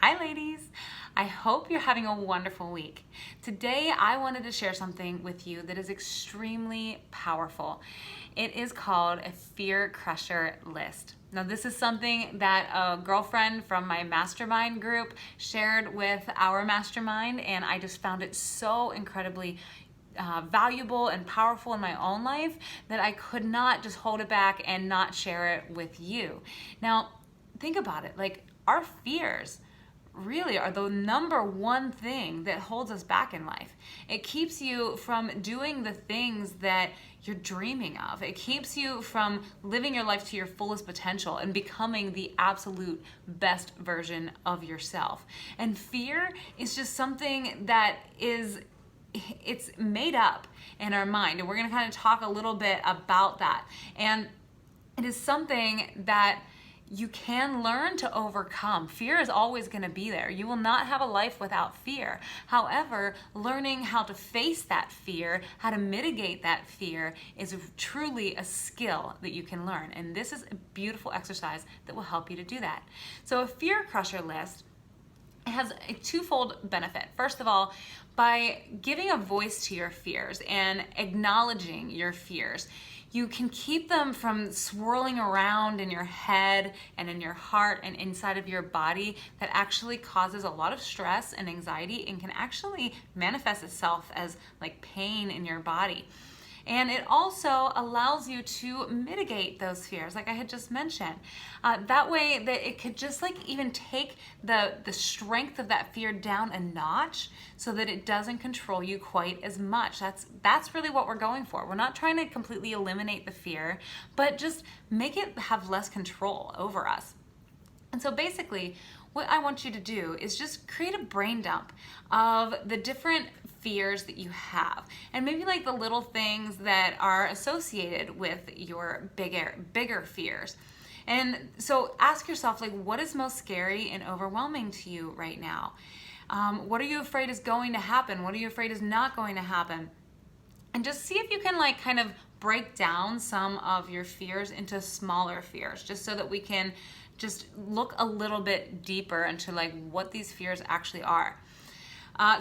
Hi ladies! I hope you're having a wonderful week. Today I wanted to share something with you that is extremely powerful. It is called a fear crusher list. Now this is something that a girlfriend from my mastermind group shared with our mastermind, and I just found it so incredibly valuable and powerful in my own life that I could not just hold it back and not share it with you. Now think about it, like our fears really are the number one thing that holds us back in life. It keeps you from doing the things that you're dreaming of. It keeps you from living your life to your fullest potential and becoming the absolute best version of yourself. And fear is just something that it's made up in our mind, and we're going to kind of talk a little bit about that. And it is something that you can learn to overcome. Fear is always going to be there. You will not have a life without fear. However, learning how to face that fear, how to mitigate that fear, is truly a skill that you can learn. And this is a beautiful exercise that will help you to do that. So a fear crusher list has a twofold benefit. First of all, by giving a voice to your fears and acknowledging your fears, you can keep them from swirling around in your head and in your heart and inside of your body. That actually causes a lot of stress and anxiety and can actually manifest itself as like pain in your body. And it also allows you to mitigate those fears, like I had just mentioned. That way that it could just like even take the strength of that fear down a notch so that it doesn't control you quite as much. That's really what we're going for. We're not trying to completely eliminate the fear, but just make it have less control over us. And so basically, what I want you to do is just create a brain dump of the different fears that you have, and maybe like the little things that are associated with your bigger fears. And so ask yourself, like, what is most scary and overwhelming to you right now? What are you afraid is going to happen? What are you afraid is not going to happen? And just see if you can like kind of break down some of your fears into smaller fears, just so that we can just look a little bit deeper into like what these fears actually are.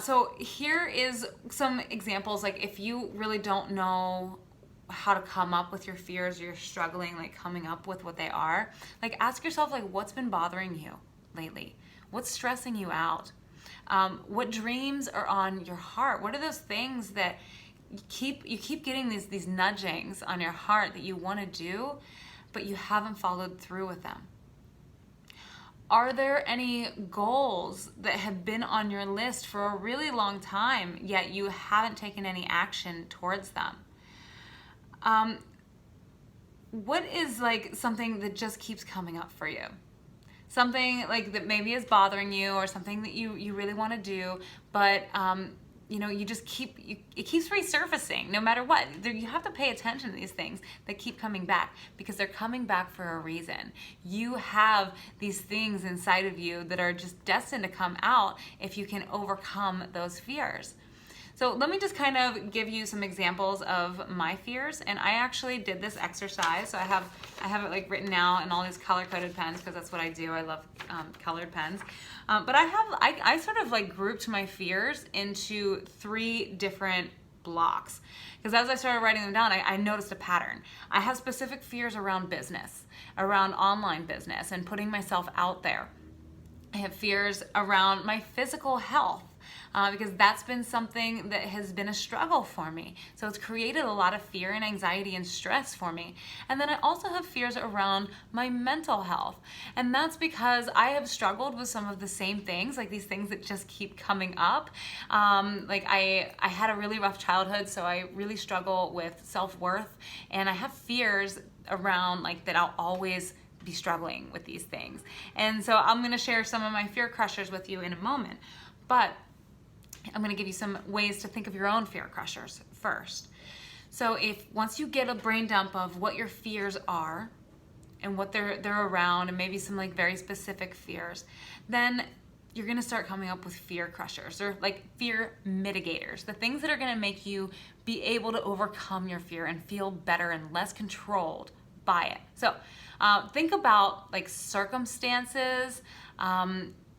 So here is some examples. Like if you really don't know how to come up with your fears, or you're struggling like coming up with what they are, like ask yourself, like, what's been bothering you lately? What's stressing you out? What dreams are on your heart? What are those things that you keep getting these nudgings on your heart that you want to do, but you haven't followed through with them? Are there any goals that have been on your list for a really long time, yet you haven't taken any action towards them? What is like something that just keeps coming up for you? Something like that maybe is bothering you, or something that you really want to do, but you just it keeps resurfacing no matter what. You have to pay attention to these things that keep coming back, because they're coming back for a reason. You have these things inside of you that are just destined to come out if you can overcome those fears. So let me just kind of give you some examples of my fears. And I actually did this exercise. So I have it like written out in all these color-coded pens, because that's what I do. I love colored pens. But I sort of like grouped my fears into 3 different blocks, because as I started writing them down, I noticed a pattern. I have specific fears around business, around online business and putting myself out there. I have fears around my physical health, because that's been something that has been a struggle for me. So it's created a lot of fear and anxiety and stress for me. And then I also have fears around my mental health. And that's because I have struggled with some of the same things, like these things that just keep coming up. Like I had a really rough childhood, so I really struggle with self-worth. And I have fears around like that I'll always be struggling with these things. And so I'm going to share some of my fear crushers with you in a moment. But I'm going to give you some ways to think of your own fear crushers first. So once you get a brain dump of what your fears are and what they're around, and maybe some like very specific fears, then you're going to start coming up with fear crushers, or like fear mitigators, the things that are going to make you be able to overcome your fear and feel better and less controlled by it. So think about like circumstances,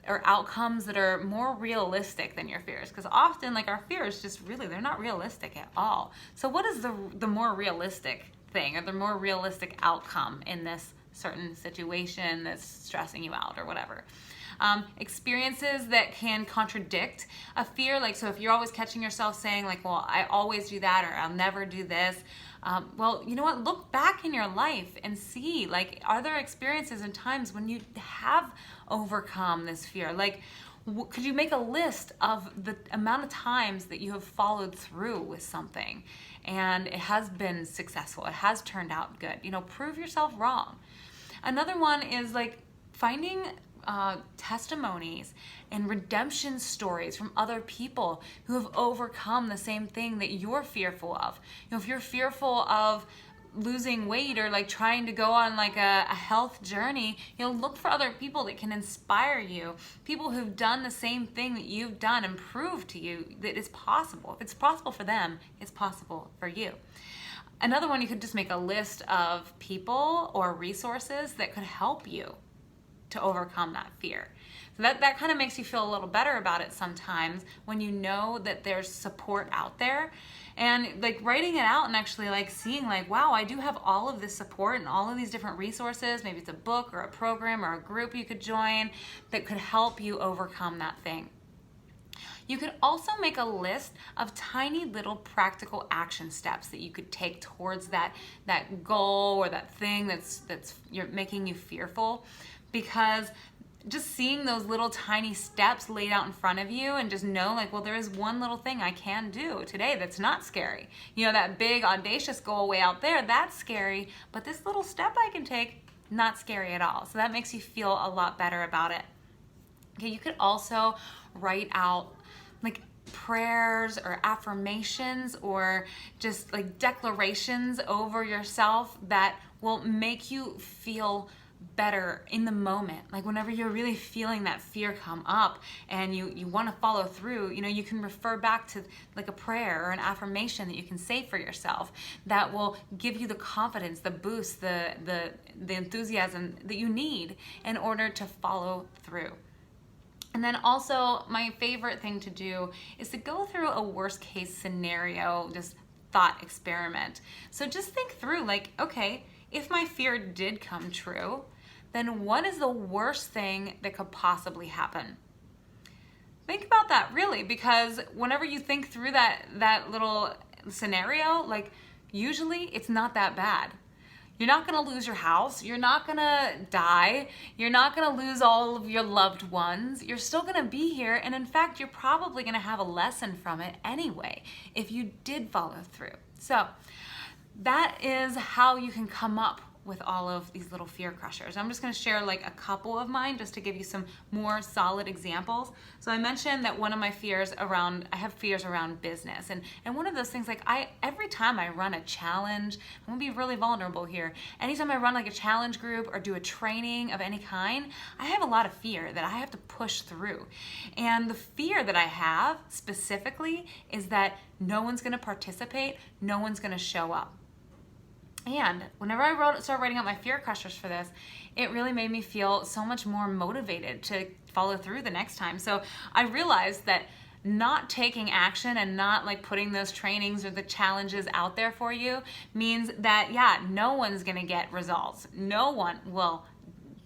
or outcomes that are more realistic than your fears, because often like our fears just really, they're not realistic at all. So what is the more realistic thing, or the more realistic outcome in this certain situation that's stressing you out or whatever? Experiences that can contradict a fear, like, so if you're always catching yourself saying like, well, I always do that, or I'll never do this, well, you know what, look back in your life and see, like, are there experiences and times when you have overcome this fear? Like, could you make a list of the amount of times that you have followed through with something and it has been successful, it has turned out good? You know, prove yourself wrong. Another one is like finding testimonies and redemption stories from other people who have overcome the same thing that you're fearful of. You know, if you're fearful of losing weight or like trying to go on like a health journey, you know, look for other people that can inspire you, people who've done the same thing that you've done, and prove to you that it's possible. If it's possible for them, it's possible for you. Another one, you could just make a list of people or resources that could help you to overcome that fear. So that kind of makes you feel a little better about it sometimes, when you know that there's support out there. And like writing it out and actually like seeing like, wow, I do have all of this support and all of these different resources. Maybe it's a book or a program or a group you could join that could help you overcome that thing. You could also make a list of tiny little practical action steps that you could take towards that goal or that thing that's you're making you fearful, because just seeing those little tiny steps laid out in front of you, and just know like, well, there is one little thing I can do today that's not scary. You know, that big audacious goal way out there, that's scary, but this little step I can take, not scary at all. So that makes you feel a lot better about it. Okay, you could also write out like prayers or affirmations or just like declarations over yourself that will make you feel better in the moment. Like whenever you're really feeling that fear come up and you want to follow through, you know, you can refer back to like a prayer or an affirmation that you can say for yourself that will give you the confidence, the boost, the enthusiasm that you need in order to follow through. And then also, my favorite thing to do is to go through a worst case scenario, just thought experiment. So just think through like, okay, if my fear did come true, then what is the worst thing that could possibly happen? Think about that really, because whenever you think through that little scenario, like usually it's not that bad. You're not gonna lose your house, you're not gonna die, you're not gonna lose all of your loved ones, you're still gonna be here, and in fact, you're probably gonna have a lesson from it anyway, if you did follow through. So that is how you can come up with all of these little fear crushers. I'm just gonna share like a couple of mine just to give you some more solid examples. So I mentioned that one of my fears I have fears around business. And one of those things, like every time I run a challenge, I'm gonna be really vulnerable here. Anytime I run like a challenge group or do a training of any kind, I have a lot of fear that I have to push through. And the fear that I have specifically is that no one's gonna participate, no one's gonna show up. And whenever I started writing out my fear crushers for this, it really made me feel so much more motivated to follow through the next time. So I realized that not taking action and not like putting those trainings or the challenges out there for you means that, yeah, no one's gonna get results. No one will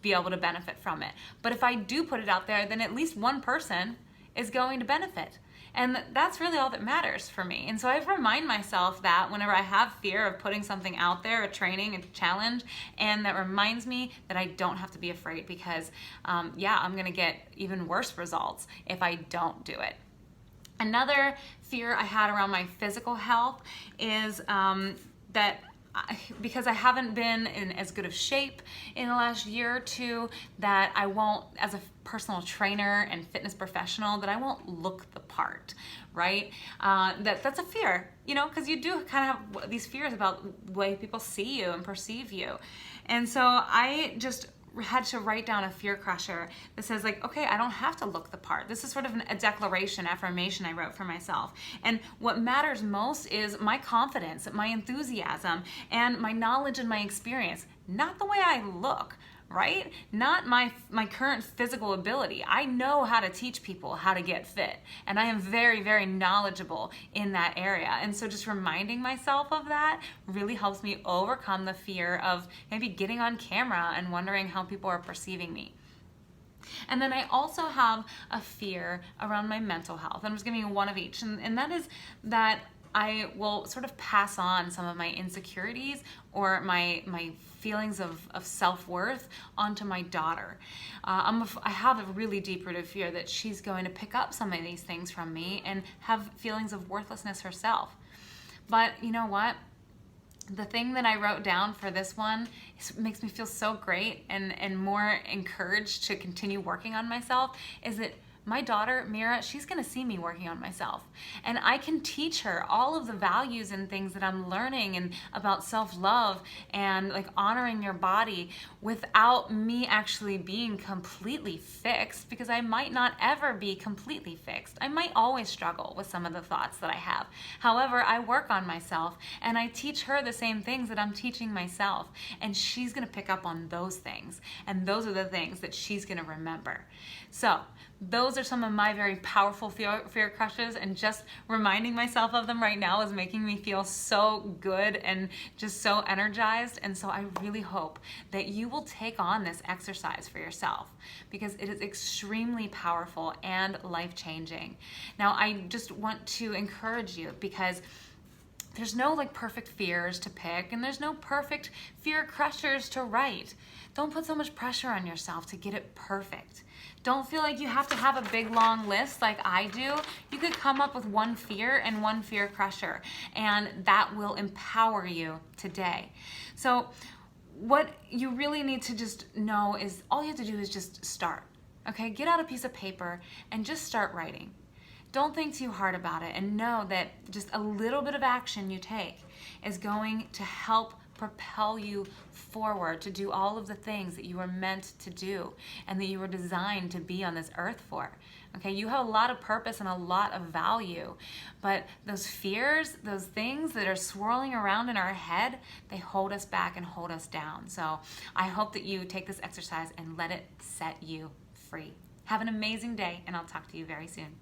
be able to benefit from it. But if I do put it out there, then at least one person is going to benefit. And that's really all that matters for me. And so I remind myself that whenever I have fear of putting something out there, a training, a challenge, and that reminds me that I don't have to be afraid, because yeah, I'm gonna get even worse results if I don't do it. Another fear I had around my physical health is that because I haven't been in as good of shape in the last year or two, that I won't, as a personal trainer and fitness professional, that I won't look the part, right? That's a fear, you know, because you do kind of have these fears about the way people see you and perceive you. And so I just had to write down a fear crusher that says like, okay, I don't have to look the part. This is sort of a declaration, affirmation I wrote for myself. And what matters most is my confidence, my enthusiasm, and my knowledge and my experience, not the way I look, right? Not my current physical ability. I know how to teach people how to get fit, and I am very, very knowledgeable in that area. And so just reminding myself of that really helps me overcome the fear of maybe getting on camera and wondering how people are perceiving me. And then I also have a fear around my mental health. I'm just giving you one of each, and that is that I will sort of pass on some of my insecurities or my feelings of self-worth onto my daughter. I have a really deep-rooted fear that she's going to pick up some of these things from me and have feelings of worthlessness herself. But you know what? The thing that I wrote down for this one makes me feel so great and more encouraged to continue working on myself is that my daughter, Mira, she's gonna see me working on myself. And I can teach her all of the values and things that I'm learning and about self-love and like honoring your body without me actually being completely fixed, because I might not ever be completely fixed. I might always struggle with some of the thoughts that I have. However, I work on myself and I teach her the same things that I'm teaching myself. And she's gonna pick up on those things. And those are the things that she's gonna remember. So, those are some of my very powerful fear crushes, and just reminding myself of them right now is making me feel so good and just so energized. And so I really hope that you will take on this exercise for yourself, because it is extremely powerful and life-changing. Now, I just want to encourage you, because there's no like perfect fears to pick, and there's no perfect fear crushers to write. Don't put so much pressure on yourself to get it perfect. Don't feel like you have to have a big long list like I do. You could come up with one fear and one fear crusher, and that will empower you today. So what you really need to just know is all you have to do is just start. Okay, get out a piece of paper and just start writing. Don't think too hard about it, and know that just a little bit of action you take is going to help propel you forward to do all of the things that you were meant to do and that you were designed to be on this earth for. Okay, you have a lot of purpose and a lot of value, but those fears, those things that are swirling around in our head, they hold us back and hold us down. So I hope that you take this exercise and let it set you free. Have an amazing day, and I'll talk to you very soon.